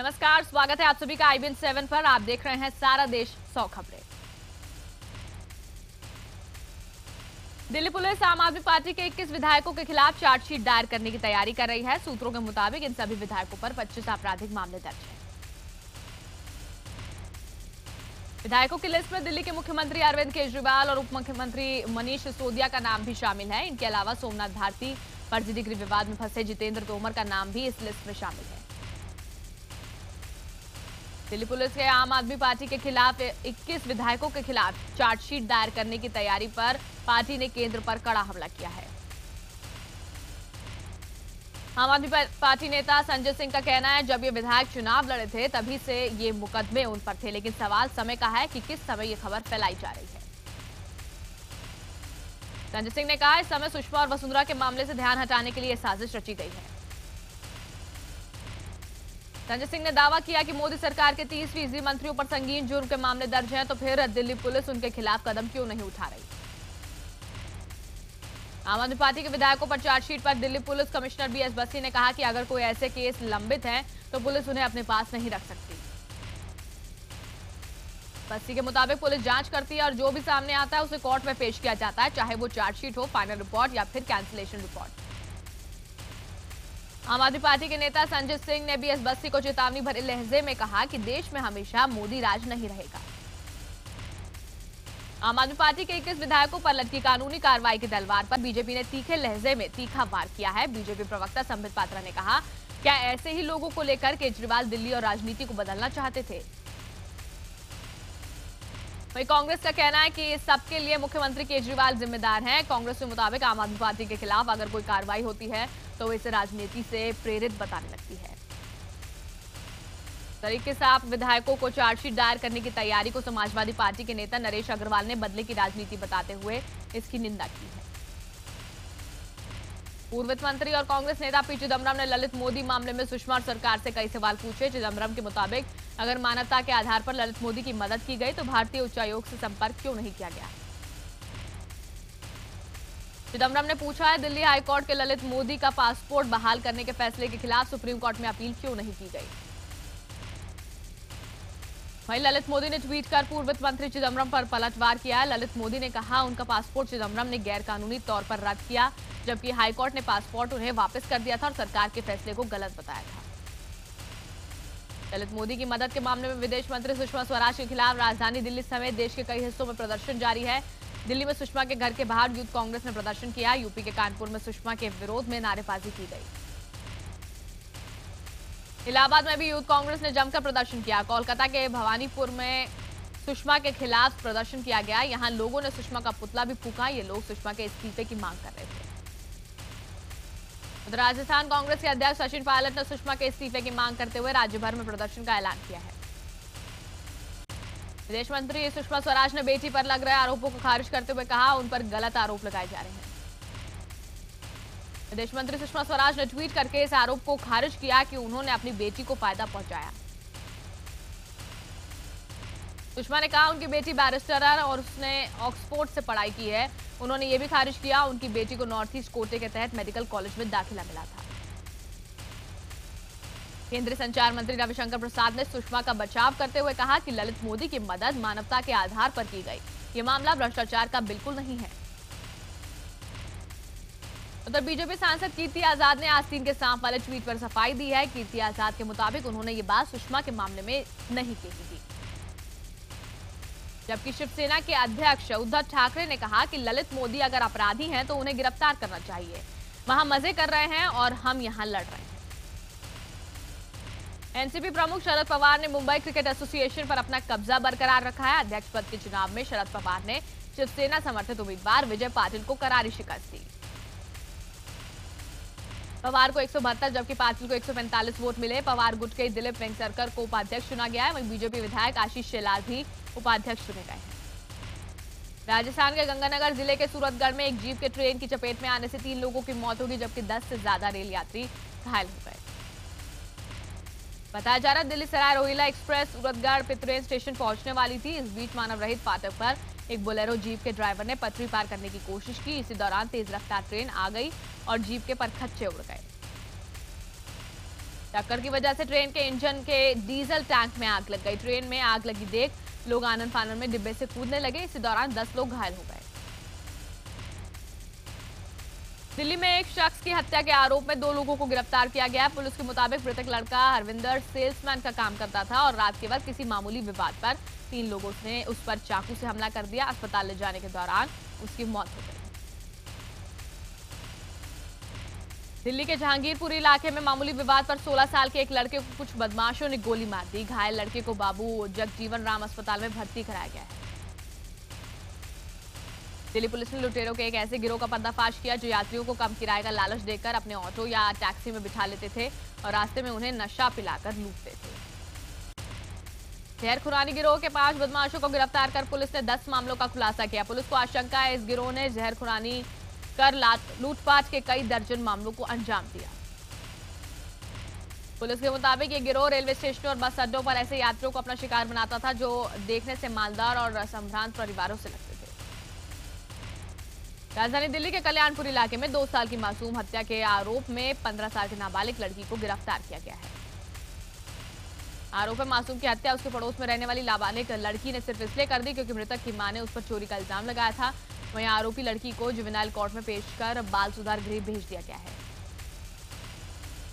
नमस्कार, स्वागत है आप सभी का IBN 7 पर। आप देख रहे हैं सारा देश 100 खबरें। दिल्ली पुलिस आम आदमी पार्टी के 21 विधायकों के खिलाफ चार्जशीट दायर करने की तैयारी कर रही है। सूत्रों के मुताबिक इन सभी विधायकों पर 25 आपराधिक मामले दर्ज हैं। विधायकों की लिस्ट में दिल्ली के मुख्यमंत्री अरविंद केजरीवाल और उप मुख्यमंत्री मनीष सिसोदिया का नाम भी शामिल है। इनके अलावा सोमनाथ भारती, फर्जी डिग्री विवाद में फंसे जितेंद्र तोमर का नाम भी इस लिस्ट में शामिल है। दिल्ली पुलिस के आम आदमी पार्टी के खिलाफ 21 विधायकों के खिलाफ चार्जशीट दायर करने की तैयारी पर पार्टी ने केंद्र पर कड़ा हमला किया है। आम आदमी पार्टी नेता संजय सिंह का कहना है, जब ये विधायक चुनाव लड़े थे तभी से ये मुकदमे उन पर थे, लेकिन सवाल समय का है कि किस समय ये खबर फैलाई जा रही है। संजय सिंह ने कहा, इस समय सुषमा और वसुंधरा के मामले से ध्यान हटाने के लिए साजिश रची गई है। संजय सिंह ने दावा किया कि मोदी सरकार के 30% मंत्रियों पर संगीन जुर्म के मामले दर्ज हैं, तो फिर दिल्ली पुलिस उनके खिलाफ कदम क्यों नहीं उठा रही। आम आदमी पार्टी के विधायकों पर चार्जशीट पर Delhi police commissioner BS Bassi ने कहा कि अगर कोई ऐसे केस लंबित हैं, तो पुलिस उन्हें अपने पास नहीं रख सकती। बस्सी के मुताबिक पुलिस जांच करती है और जो भी सामने आता है उसे कोर्ट में पेश किया जाता है, चाहे वो चार्जशीट हो, फाइनल रिपोर्ट या फिर कैंसिलेशन रिपोर्ट। आम आदमी पार्टी के नेता संजय सिंह ने BS बस्सी को चेतावनी भरे लहजे में कहा कि देश में हमेशा मोदी राज नहीं रहेगा। आम आदमी पार्टी के 21 विधायकों पर लटकी कानूनी कार्रवाई की तलवार पर बीजेपी ने तीखे लहजे में तीखा वार किया है। बीजेपी प्रवक्ता संबित पात्रा ने कहा, क्या ऐसे ही लोगों को लेकर केजरीवाल दिल्ली और राजनीति को बदलना चाहते थे। वहीं कांग्रेस का कहना है कि इस सबके लिए मुख्यमंत्री केजरीवाल जिम्मेदार हैं। कांग्रेस के मुताबिक आम आदमी पार्टी के खिलाफ अगर कोई कार्रवाई होती है तो इसे राजनीति से प्रेरित बताने लगती है। तरीके से आप विधायकों को चार्जशीट दायर करने की तैयारी को समाजवादी पार्टी के नेता नरेश अग्रवाल ने बदले की राजनीति बताते हुए इसकी निंदा की है। पूर्व वित्त मंत्री और कांग्रेस नेता P चिदम्बरम ने ललित मोदी मामले में सुषमा और सरकार से कई सवाल पूछे। चिदम्बरम के मुताबिक अगर मानवता के आधार पर ललित मोदी की मदद की गई तो भारतीय उच्चायोग से संपर्क क्यों नहीं किया गया। चिदम्बरम ने पूछा है, दिल्ली हाईकोर्ट के ललित मोदी का पासपोर्ट बहाल करने के फैसले के खिलाफ सुप्रीम कोर्ट में अपील क्यों नहीं की गई। वहीं ललित मोदी ने ट्वीट कर पूर्व वित्त मंत्री चिदम्बरम पर पलटवार किया है। ललित मोदी ने कहा, उनका पासपोर्ट चिदम्बरम ने गैरकानूनी तौर पर रद्द किया, जबकि हाईकोर्ट ने पासपोर्ट उन्हें वापस कर दिया था और सरकार के फैसले को गलत बताया था। ललित मोदी की मदद के मामले में विदेश मंत्री सुषमा स्वराज के खिलाफ राजधानी दिल्ली समेत देश के कई हिस्सों में प्रदर्शन जारी है। दिल्ली में सुषमा के घर के बाहर यूथ कांग्रेस ने प्रदर्शन किया। यूपी के कानपुर में सुषमा के विरोध में नारेबाजी की गई। इलाहाबाद में भी यूथ कांग्रेस ने जमकर प्रदर्शन किया। कोलकाता के भवानीपुर में सुषमा के खिलाफ प्रदर्शन किया गया। यहां लोगों ने सुषमा का पुतला भी फूंका। ये लोग सुषमा के इस्तीफे की मांग कर रहे थे। उधर राजस्थान कांग्रेस के अध्यक्ष सचिन पायलट ने सुषमा के इस्तीफे की मांग करते हुए राज्य भर में प्रदर्शन का ऐलान किया है। विदेश मंत्री सुषमा स्वराज ने बेटी पर लग रहे आरोपों को खारिज करते हुए कहा, उन पर गलत आरोप लगाए जा रहे हैं। विदेश मंत्री सुषमा स्वराज ने ट्वीट करके इस आरोप को खारिज किया कि उन्होंने अपनी बेटी को फायदा पहुंचाया। सुषमा ने कहा, उनकी बेटी बैरिस्टर है और उसने ऑक्सफोर्ड से पढ़ाई की है। उन्होंने ये भी खारिज किया उनकी बेटी को नॉर्थ ईस्ट कोटे के तहत मेडिकल कॉलेज में दाखिला मिला था। केंद्रीय संचार मंत्री रविशंकर प्रसाद ने सुषमा का बचाव करते हुए कहा कि ललित मोदी की मदद मानवता के आधार पर की गई। ये मामला भ्रष्टाचार का बिल्कुल नहीं है। उधर बीजेपी सांसद कीर्ति आजाद ने आस्तीन के सांप वाले ट्वीट पर सफाई दी है। कीर्ति आजाद के मुताबिक उन्होंने ये बात सुषमा के मामले में नहीं कही थी, जबकि शिवसेना के अध्यक्ष उद्धव ठाकरे ने कहा कि ललित मोदी अगर अपराधी हैं तो उन्हें गिरफ्तार करना चाहिए। वहां मजे कर रहे हैं और हम यहां लड़ रहे हैं। एनसीपी प्रमुख शरद पवार ने मुंबई क्रिकेट एसोसिएशन पर अपना कब्जा बरकरार रखा है। अध्यक्ष पद के चुनाव में शरद पवार ने शिवसेना समर्थित उम्मीदवार विजय पाटिल को करारी शिकस्त दी। पवार को 172 जबकि पाटिल को 145 वोट मिले। पवार गुट के दिलीप वेंगसरकर को उपाध्यक्ष चुना गया है। वहीं बीजेपी विधायक आशीष शेलार भी उपाध्यक्ष चुने गए हैं। राजस्थान के गंगानगर जिले के सूरतगढ़ में एक जीप के ट्रेन की चपेट में आने से 3 लोगों की मौत होगी, जबकि 10 से ज्यादा रेल यात्री घायल हो गए। बताया जा रहा है, दिल्ली सराय रोहिला एक्सप्रेस सूरतगढ़ पितरेन स्टेशन पहुंचने वाली थी। इस बीच मानव रहित फाटक पर एक बोलेरो जीप के ड्राइवर ने पटरी पार करने की कोशिश की। इसी दौरान तेज रफ्तार ट्रेन आ गई और जीप के परखच्चे उड़ गए। टक्कर की वजह से ट्रेन के इंजन के डीजल टैंक में आग लग गई। ट्रेन में आग लगी देख लोग आनन फानन में डिब्बे से कूदने लगे। इसी दौरान 10 लोग घायल हो गए। दिल्ली में एक शख्स की हत्या के आरोप में 2 लोगों को गिरफ्तार किया गया। पुलिस के मुताबिक मृतक लड़का हरविंदर सेल्समैन का काम करता था और रात के वक्त किसी मामूली विवाद पर 3 लोगों ने उस पर चाकू से हमला कर दिया। अस्पताल ले जाने के दौरान उसकी मौत हो गई। दिल्ली के जहांगीरपुरी इलाके में मामूली विवाद पर 16 साल के एक लड़के को कुछ बदमाशों ने गोली मार दी। घायल लड़के को बाबू जगजीवन राम अस्पताल में भर्ती कराया गया है। दिल्ली पुलिस ने लुटेरों के एक ऐसे गिरोह का पर्दाफाश किया जो यात्रियों को कम किराए का लालच देकर अपने ऑटो या टैक्सी में बिठा लेते थे और रास्ते में उन्हें नशा पिलाकर लूटते थे। जहर-खुरानी गिरोह के 5 बदमाशों को गिरफ्तार कर पुलिस ने 10 मामलों का खुलासा किया। पुलिस को आशंका है इस गिरोह ने जहर-खुरानी कर लूटपाट के कई दर्जन मामलों को अंजाम दिया। पुलिस के मुताबिक ये गिरोह रेलवे स्टेशनों और बस अड्डों पर ऐसे यात्रियों को अपना शिकार बनाता था जो देखने से मालदार और संभ्रांत परिवारों से लगते थे। राजधानी दिल्ली के कल्याणपुर इलाके में 2 साल की मासूम हत्या के आरोप में 15 साल की नाबालिग लड़की को गिरफ्तार किया गया है। आरोप है मासूम की हत्या उसके पड़ोस में रहने वाली नाबालिग लड़की ने सिर्फ इसलिए कर दी क्योंकि मृतक की मां ने उस पर चोरी का इल्जाम लगाया था। वहीं आरोपी लड़की को जुवेनाइल कोर्ट में पेश कर बाल सुधार गृह भेज दिया गया है।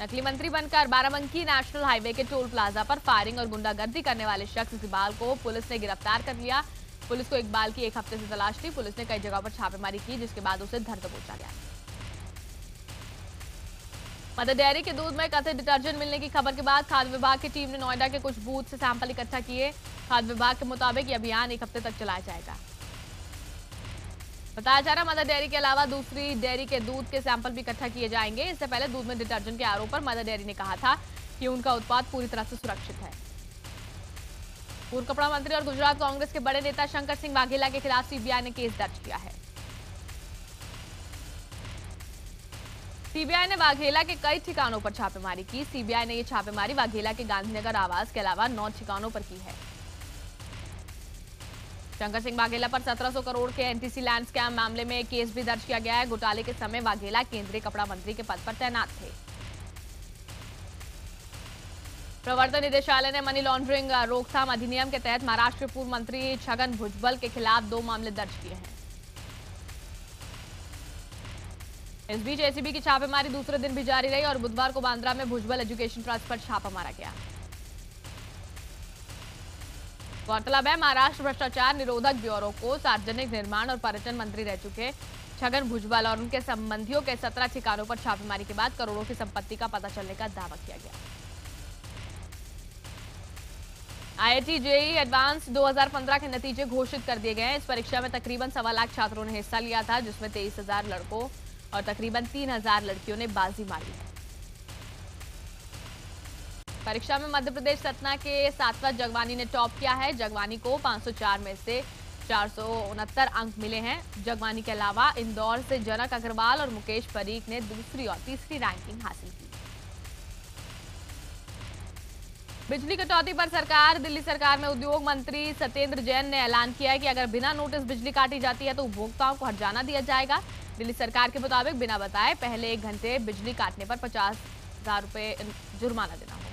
नकली मंत्री बनकर बाराबंकी नेशनल हाईवे के टोल प्लाजा पर फायरिंग और गुंडागर्दी करने वाले शख्स इकबाल को पुलिस ने गिरफ्तार कर लिया। पुलिस को इकबाल की 1 हफ्ते से तलाश थी। पुलिस ने कई जगहों पर छापेमारी की जिसके बाद उसे धर दबोचा गया। मदर डेयरी के दूध में कथित डिटर्जेंट मिलने की खबर के बाद खाद्य विभाग की टीम ने नोएडा के कुछ बूथ से सैंपल इकट्ठा किए। खाद्य विभाग के मुताबिक ये अभियान 1 हफ्ते तक चलाया जाएगा। बताया जा रहा मदर डेयरी के अलावा दूसरी डेयरी के दूध के सैंपल भी इकट्ठा किए जाएंगे। इससे पहले दूध में डिटर्जेंट के आरोप पर मदर डेयरी ने कहा था कि उनका उत्पाद पूरी तरह से सुरक्षित है। पूर्व कपड़ा मंत्री और गुजरात कांग्रेस के बड़े नेता शंकर सिंह वाघेला के खिलाफ सीबीआई ने केस दर्ज किया है। सीबीआई ने वाघेला के कई ठिकानों पर छापेमारी की। सीबीआई ने यह छापेमारी वाघेला के गांधीनगर आवास के अलावा 9 ठिकानों पर की है। शंकर सिंह वाघेला पर 1700 करोड़ के एनटीसी लैंड स्कैम मामले में केस भी दर्ज किया गया है। घोटाले के समय वाघेला केंद्रीय कपड़ा मंत्री के पद पर तैनात थे। प्रवर्तन निदेशालय ने मनी लॉन्ड्रिंग रोकथाम अधिनियम के तहत महाराष्ट्र के पूर्व मंत्री छगन भुजबल के खिलाफ 2 मामले दर्ज किए हैं। इस बीच एसीबी की छापेमारी दूसरे दिन भी जारी रही और बुधवार को बांद्रा में भुजबल एजुकेशन ट्रस्ट पर छापा मारा गया। गौरतलब है महाराष्ट्र भ्रष्टाचार निरोधक ब्यूरो को सार्वजनिक निर्माण और पर्यटन मंत्री रह चुके छगन भुजबल और उनके संबंधियों के 17 ठिकानों पर छापेमारी के बाद करोड़ों की संपत्ति का पता चलने का दावा किया गया। आईआईटी जेईई एडवांस 2015 के नतीजे घोषित कर दिए गए हैं। इस परीक्षा में तकरीबन 1.25 लाख छात्रों ने हिस्सा लिया था जिसमें 23,000 लड़कों और तकरीबन 3,000 लड़कियों ने बाजी मारी है। परीक्षा में मध्य प्रदेश सतना के सातवा जगवानी ने टॉप किया है। जगवानी को 504 में से 469 अंक मिले हैं। जगवानी के अलावा इंदौर से जनक अग्रवाल और मुकेश परीख ने दूसरी और तीसरी रैंकिंग हासिल की। बिजली कटौती पर दिल्ली सरकार में उद्योग मंत्री सत्येंद्र जैन ने ऐलान किया है कि अगर बिना नोटिस बिजली काटी जाती है तो उपभोक्ताओं को हर्जाना दिया जाएगा। दिल्ली सरकार के मुताबिक बिना बताए पहले 1 घंटे बिजली काटने पर 50,000 रुपए जुर्माना देना होगा।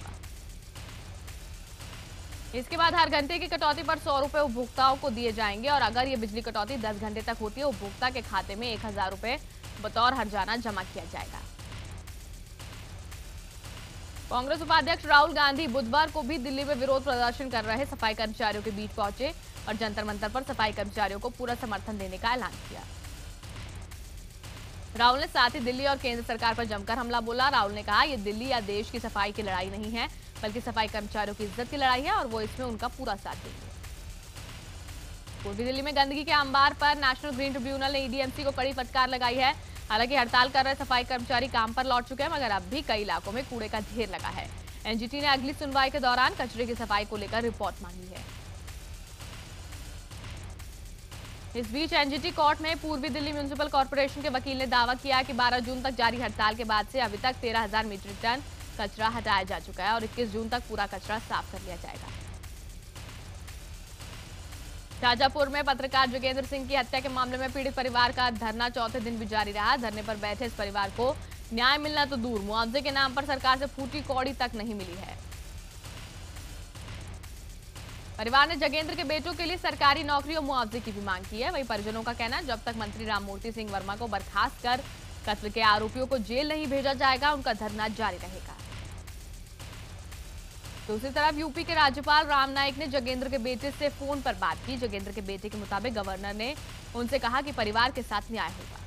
इसके बाद हर घंटे की कटौती पर 100 रुपए उपभोक्ताओं को दिए जाएंगे और अगर ये बिजली कटौती 10 घंटे तक होती है उपभोक्ता के खाते में 1,000 रुपए बतौर हर्जाना जमा किया जाएगा। कांग्रेस उपाध्यक्ष राहुल गांधी बुधवार को भी दिल्ली में विरोध प्रदर्शन कर रहे सफाई कर्मचारियों के बीच पहुंचे और जंतर मंतर पर सफाई कर्मचारियों को पूरा समर्थन देने का ऐलान किया। राहुल ने साथ ही दिल्ली और केंद्र सरकार पर जमकर हमला बोला। राहुल ने कहा यह दिल्ली या देश की सफाई की लड़ाई नहीं है बल्कि सफाई कर्मचारियों की इज्जत की लड़ाई है और वो इसमें उनका पूरा साथ देंगे। पूर्वी दिल्ली में गंदगी के अंबार पर नेशनल ग्रीन ट्रिब्यूनल ने ईडीएमसी को कड़ी फटकार लगाई है। हालांकि हड़ताल कर रहे सफाई कर्मचारी काम पर लौट चुके हैं मगर अब भी कई इलाकों में कूड़े का ढेर लगा है। एनजीटी ने अगली सुनवाई के दौरान कचरे की सफाई को लेकर रिपोर्ट मांगी है। इस बीच एनजीटी कोर्ट में पूर्वी दिल्ली म्युनिसिपल कॉर्पोरेशन के वकील ने दावा किया कि 12 जून तक जारी हड़ताल के बाद से अभी तक 13,000 मीट्रिक टन कचरा हटाया जा चुका है और 21 जून तक पूरा कचरा साफ कर लिया जाएगा। शाजापुर में पत्रकार जोगेंद्र सिंह की हत्या के मामले में पीड़ित परिवार का धरना चौथे दिन भी जारी रहा। धरने पर बैठे इस परिवार को न्याय मिलना तो दूर, मुआवजे के नाम पर सरकार से फूटी कौड़ी तक नहीं मिली है। परिवार ने जगेंद्र के बेटों के लिए सरकारी नौकरी और मुआवजे की भी मांग की है। वहीं परिजनों का कहना है जब तक मंत्री राममूर्ति सिंह वर्मा को बर्खास्त कर कत्ल के आरोपियों को जेल नहीं भेजा जाएगा, उनका धरना जारी रहेगा। दूसरी तरफ यूपी के राज्यपाल राम नाईक ने जगेंद्र के बेटे से फोन पर बात की। जगेंद्र के बेटे के मुताबिक गवर्नर ने उनसे कहा कि परिवार के साथ न्याय होगा।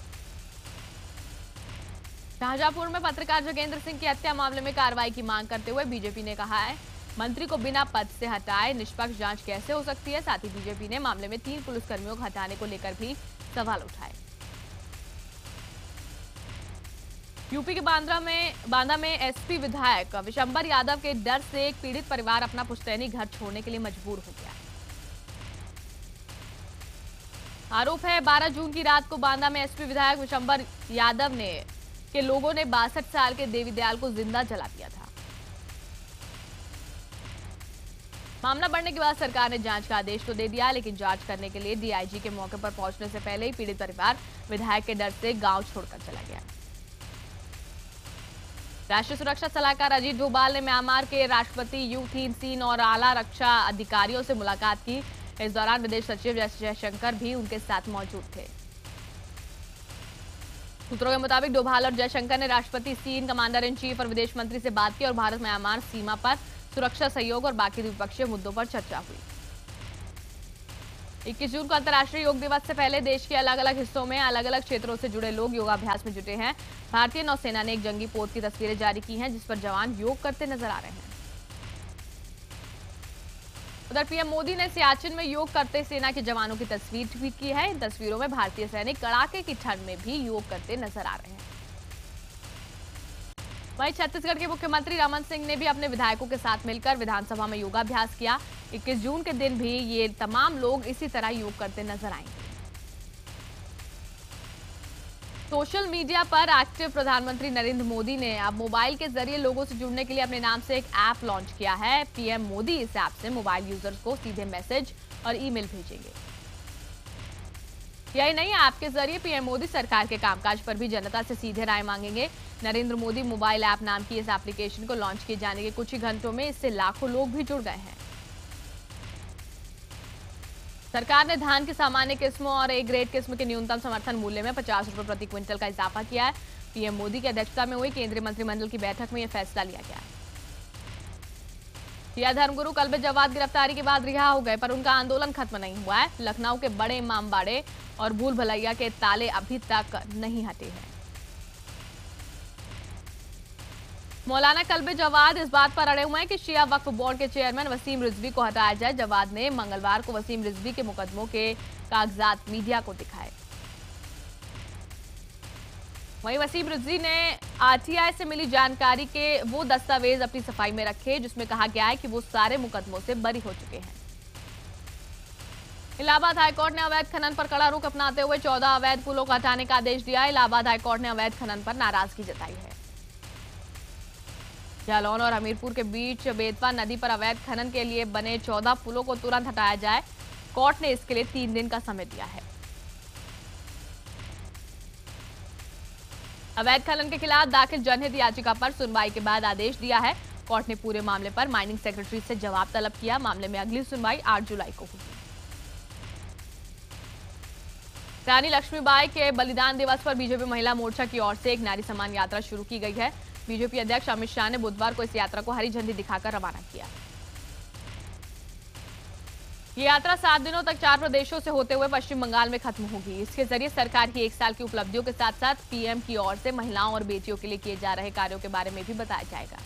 शाहजहांपुर में पत्रकार जगेंद्र सिंह की हत्या मामले में कार्रवाई की मांग करते हुए बीजेपी ने कहा है मंत्री को बिना पद से हटाए निष्पक्ष जांच कैसे हो सकती है। साथ ही बीजेपी ने मामले में 3 पुलिसकर्मियों को हटाने को लेकर भी सवाल उठाए। यूपी के बांदा में एसपी विधायक विशंबर यादव के डर से एक पीड़ित परिवार अपना पुश्तैनी घर छोड़ने के लिए मजबूर हो गया। आरोप है 12 जून की रात को बांदा में एसपी विधायक विशंबर यादव के लोगों ने 62 साल के देवी दयाल को जिंदा जला दिया था। मामला बढ़ने के बाद सरकार ने जांच का आदेश तो दे दिया, लेकिन जांच करने के लिए डीआईजी के मौके पर पहुंचने से पहले ही पीड़ित परिवार विधायक के डर से गांव छोड़कर चला गया। राष्ट्रीय सुरक्षा सलाहकार अजीत डोभाल ने म्यांमार के राष्ट्रपति यू थिन सिन और आला रक्षा अधिकारियों से मुलाकात की। इस दौरान विदेश सचिव जयशंकर भी उनके साथ मौजूद थे। सूत्रों के मुताबिक डोभाल और जयशंकर ने राष्ट्रपति सीन, कमांडर इन चीफ और विदेश मंत्री से बात की और भारत म्यांमार सीमा पर सुरक्षा सहयोग और बाकी द्विपक्षीय मुद्दों पर चर्चा हुई। 21 जून को अंतर्राष्ट्रीय योग दिवस से पहले देश के अलग अलग हिस्सों में अलग अलग क्षेत्रों से जुड़े लोग योगाभ्यास में जुटे हैं। भारतीय नौसेना ने एक जंगी पोत की तस्वीरें जारी की हैं जिस पर जवान योग करते नजर आ रहे हैं। उधर पीएम मोदी ने सियाचिन में योग करते सेना के जवानों की तस्वीर ट्वीट की है। इन तस्वीरों में भारतीय सैनिक कड़ाके की ठंड में भी योग करते नजर आ रहे हैं। वहीं छत्तीसगढ़ के मुख्यमंत्री रमन सिंह ने भी अपने विधायकों के साथ मिलकर विधानसभा में योगाभ्यास किया। 21 जून के दिन भी ये तमाम लोग इसी तरह योग करते नजर आएंगे। सोशल मीडिया पर एक्टिव प्रधानमंत्री नरेंद्र मोदी ने अब मोबाइल के जरिए लोगों से जुड़ने के लिए अपने नाम से एक ऐप लॉन्च किया है। पीएम मोदी इस ऐप से मोबाइल यूजर्स को सीधे मैसेज और ईमेल भेजेंगे। यही नहीं, ऐप के जरिए पीएम मोदी सरकार के कामकाज पर भी जनता से सीधे राय मांगेंगे। नरेंद्र मोदी मोबाइल ऐप नाम की इस एप्लीकेशन को लॉन्च किए जाने के कुछ ही घंटों में इससे लाखों लोग भी जुड़ गए हैं। सरकार ने धान की सामान्य किस्मों और ए ग्रेड किस्म के न्यूनतम समर्थन मूल्य में 50 रुपए प्रति क्विंटल का इजाफा किया है। पीएम मोदी की अध्यक्षता में हुई केंद्रीय मंत्रिमंडल की बैठक में यह फैसला लिया गया। शिया धर्मगुरु कल्बे जवाद गिरफ्तारी के बाद रिहा हो गए, पर उनका आंदोलन खत्म नहीं हुआ है। लखनऊ के बड़े इमामबाड़े और भूल भलैया के ताले अभी तक नहीं हटे हैं। मौलाना कल्बे जवाद इस बात पर अड़े हुए हैं कि शिया वक्फ बोर्ड के चेयरमैन वसीम रिजवी को हटाया जाए। जवाद ने मंगलवार को वसीम रिजवी के मुकदमों के कागजात मीडिया को दिखाए। वहीं वसीम रिजवी ने आरटीआई से मिली जानकारी के वो दस्तावेज अपनी सफाई में रखे जिसमें कहा गया है कि वो सारे मुकदमों से बरी हो चुके हैं। इलाहाबाद हाईकोर्ट ने अवैध खनन पर कड़ा रुख अपनाते हुए 14 अवैध पुलों को हटाने का आदेश दिया। इलाहाबाद हाईकोर्ट ने अवैध खनन पर नाराजगी जताई है। जालौन और हमीरपुर के बीच बेतवा नदी पर अवैध खनन के लिए बने 14 पुलों को तुरंत हटाया जाए। कोर्ट ने इसके लिए 3 दिन का समय दिया है। अवैध खनन के खिलाफ दाखिल जनहित याचिका पर सुनवाई के बाद आदेश दिया है। कोर्ट ने पूरे मामले पर माइनिंग सेक्रेटरी से जवाब तलब किया। मामले में अगली सुनवाई 8 जुलाई को होगी। रानी लक्ष्मीबाई के बलिदान दिवस पर बीजेपी महिला मोर्चा की ओर से एक नारी सम्मान यात्रा शुरू की गई है। बीजेपी अध्यक्ष अमित शाह ने बुधवार को इस यात्रा को हरी झंडी दिखाकर रवाना किया। ये यात्रा 7 दिनों तक 4 प्रदेशों से होते हुए पश्चिम बंगाल में खत्म होगी। इसके जरिए सरकार की 1 साल की उपलब्धियों के साथ साथ पीएम की ओर से महिलाओं और बेटियों के लिए किए जा रहे कार्यों के बारे में भी बताया जाएगा।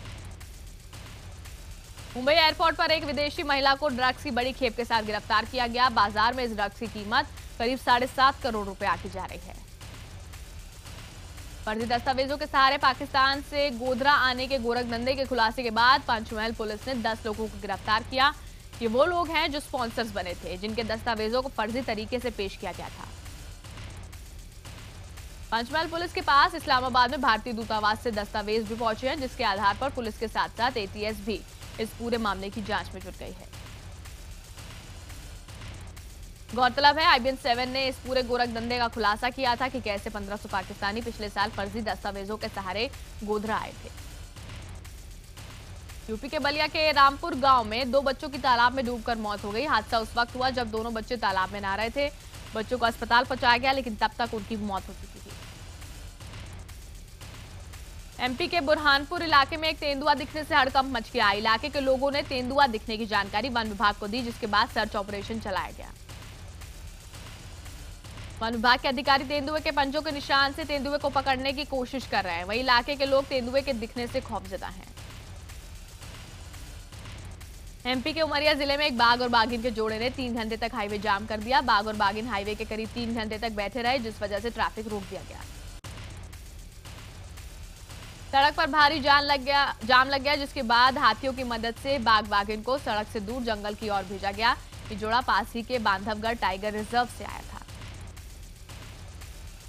मुंबई एयरपोर्ट पर एक विदेशी महिला को ड्रग्स की बड़ी खेप के साथ गिरफ्तार किया गया। बाजार में इस ड्रग्स की कीमत करीब 7.5 करोड़ रुपए आकी जा रही है। फर्जी दस्तावेजों के सहारे पाकिस्तान से गोधरा आने के गोरखधंधे के खुलासे के बाद पंचमहल पुलिस ने 10 लोगों को गिरफ्तार किया। ये वो लोग हैं जो स्पॉन्सर्स बने थे, जिनके दस्तावेजों को फर्जी तरीके से पेश किया गया था। पंचमहल पुलिस के पास इस्लामाबाद में भारतीय दूतावास से दस्तावेज भी पहुंचे हैं, जिसके आधार पर पुलिस के साथ साथ एटीएस भी इस पूरे मामले की जांच में जुट गई है। गौरतलब है IBN 7 ने इस पूरे गोरखधंधे का खुलासा किया था कि कैसे 1500 पाकिस्तानी पिछले साल फर्जी दस्तावेजों के सहारे गोधरा आए थे। यूपी के बलिया के रामपुर गांव में 2 बच्चों की तालाब में डूबकर मौत हो गई। हादसा उस वक्त हुआ जब दोनों बच्चे तालाब में नहा रहे थे। बच्चों को अस्पताल पहुंचाया गया, लेकिन तब तक उनकी मौत हो चुकी थी। MP के बुरहानपुर इलाके में एक तेंदुआ दिखने से हड़कंप मच गया। इलाके के लोगों ने तेंदुआ दिखने की जानकारी वन विभाग को दी, जिसके बाद सर्च ऑपरेशन चलाया गया। वन विभाग के अधिकारी तेंदुए के पंजों के निशान से तेंदुए को पकड़ने की कोशिश कर रहे हैं। वहीं इलाके के लोग तेंदुए के दिखने से खौफजदा हैं। MP के उमरिया जिले में एक बाघ और बाघिन के जोड़े ने 3 घंटे तक हाईवे जाम कर दिया। बाघ और बाघिन हाईवे के करीब 3 घंटे तक बैठे रहे, जिस वजह से ट्रैफिक रोक दिया गया। सड़क पर भारी जाम लग गया, जिसके बाद हाथियों की मदद से बाघ बाघिन को सड़क से दूर जंगल की ओर भेजा गया। ये जोड़ा पास ही के बांधवगढ़ टाइगर रिजर्व से आया था।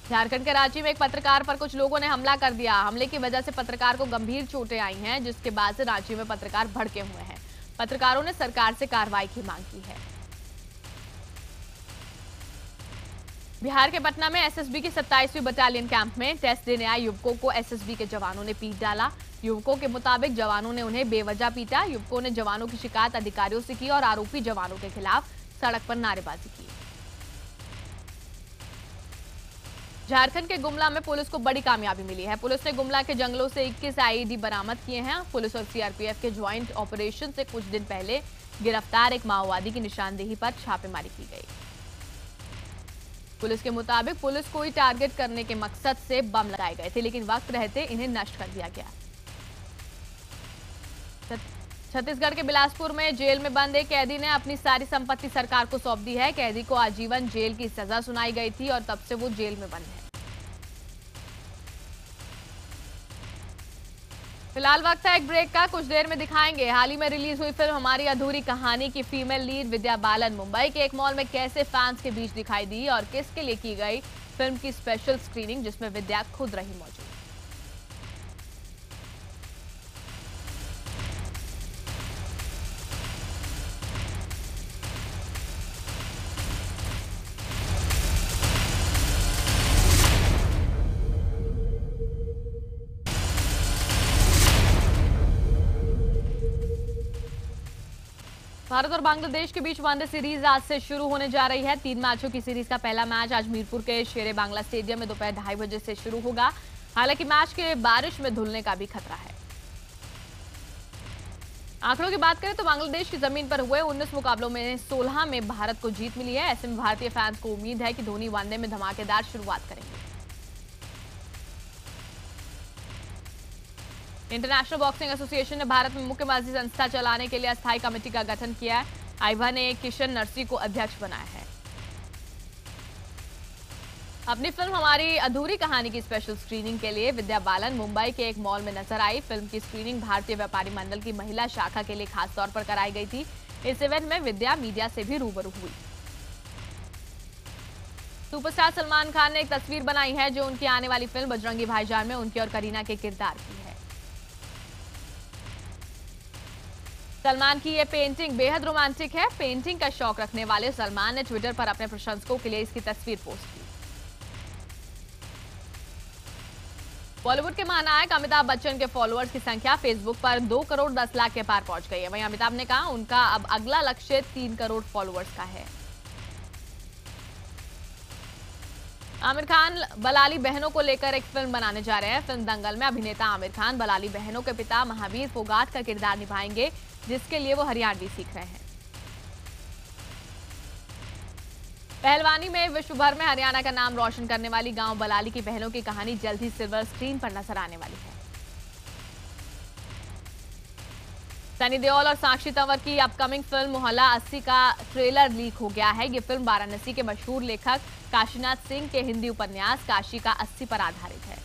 झारखंड के रांची में एक पत्रकार पर कुछ लोगों ने हमला कर दिया। हमले की वजह से पत्रकार को गंभीर चोटें आई हैं, जिसके बाद से रांची में पत्रकार भड़के हुए हैं। पत्रकारों ने सरकार से कार्रवाई की मांग की है। बिहार के पटना में SSB की 27वीं बटालियन कैंप में टेस्ट देने आए युवकों को SSB के जवानों ने पीट डाला। युवकों के मुताबिक जवानों ने उन्हें बेवजह पीटा। युवकों ने जवानों की शिकायत अधिकारियों से की और आरोपी जवानों के खिलाफ सड़क पर नारेबाजी की। झारखंड के गुमला में पुलिस को बड़ी कामयाबी मिली है। पुलिस ने गुमला के जंगलों से 21 IED बरामद किए हैं। पुलिस और CRPF के ज्वाइंट ऑपरेशन से कुछ दिन पहले गिरफ्तार एक माओवादी की निशानदेही पर छापेमारी की गई। पुलिस के मुताबिक पुलिस को ही टारगेट करने के मकसद से बम लगाए गए थे, लेकिन वक्त रहते इन्हें नष्ट कर दिया गया। छत्तीसगढ़ के बिलासपुर में जेल में बंद एक कैदी ने अपनी सारी संपत्ति सरकार को सौंप दी है। कैदी को आजीवन जेल की सजा सुनाई गई थी और तब से वो जेल में बंद है। फिलहाल वक्त है एक ब्रेक का, कुछ देर में दिखाएंगे हाल ही में रिलीज हुई फिल्म हमारी अधूरी कहानी की फीमेल लीड विद्या बालन मुंबई के एक मॉल में कैसे फैंस के बीच दिखाई दी और किसके लिए की गई फिल्म की स्पेशल स्क्रीनिंग, जिसमें विद्या खुद रही मौजूद। भारत और बांग्लादेश के बीच वनडे सीरीज आज से शुरू होने जा रही है। 3 मैचों की सीरीज का पहला मैच आज मीरपुर के शेरे बांग्ला स्टेडियम में दोपहर 2:30 बजे से शुरू होगा। हालांकि मैच के बारिश में धुलने का भी खतरा है। आंकड़ों की बात करें तो बांग्लादेश की जमीन पर हुए 19 मुकाबलों में 16 में भारत को जीत मिली है। ऐसे में भारतीय फैंस को उम्मीद है कि धोनी वनडे में धमाकेदार शुरुआत करेंगे। इंटरनेशनल बॉक्सिंग एसोसिएशन ने भारत में मुक्केबाजी संस्था चलाने के लिए अस्थायी कमेटी का गठन किया है। आईबा ने किशन नरसी को अध्यक्ष बनाया है। अपनी फिल्म हमारी अधूरी कहानी की स्पेशल स्क्रीनिंग के लिए विद्या बालन मुंबई के एक मॉल में नजर आई। फिल्म की स्क्रीनिंग भारतीय व्यापारी मंडल की महिला शाखा के लिए खास तौर पर कराई गई थी। इस इवेंट में विद्या मीडिया से भी रूबरू हुई। सुपरस्टार सलमान खान ने एक तस्वीर बनाई है जो उनकी आने वाली फिल्म बजरंगी भाईजान में उनके और करीना के किरदार की है। सलमान की ये पेंटिंग बेहद रोमांटिक है। पेंटिंग का शौक रखने वाले सलमान ने ट्विटर पर अपने प्रशंसकों के लिए इसकी तस्वीर पोस्ट की। बॉलीवुड के महानायक अमिताभ बच्चन के फॉलोअर्स की संख्या फेसबुक पर 2 करोड़ 10 लाख के पार पहुंच गई है। वहीं अमिताभ ने कहा उनका अब अगला लक्ष्य 3 करोड़ फॉलोअर्स का है। आमिर खान बलाली बहनों को लेकर एक फिल्म बनाने जा रहे हैं। फिल्म दंगल में अभिनेता आमिर खान बलाली बहनों के पिता महावीर फोगाट का किरदार निभाएंगे, जिसके लिए वो हरियाणवी सीख रहे हैं। पहलवानी में विश्व भर में हरियाणा का नाम रोशन करने वाली गांव बलाली की बहनों की कहानी जल्द ही सिल्वर स्क्रीन पर नजर आने वाली है। सनी देओल और साक्षी तंवर की अपकमिंग फिल्म मोहल्ला 80 का ट्रेलर लीक हो गया है। ये फिल्म वाराणसी के मशहूर लेखक काशीनाथ सिंह के हिंदी उपन्यास काशी का 80 पर आधारित है।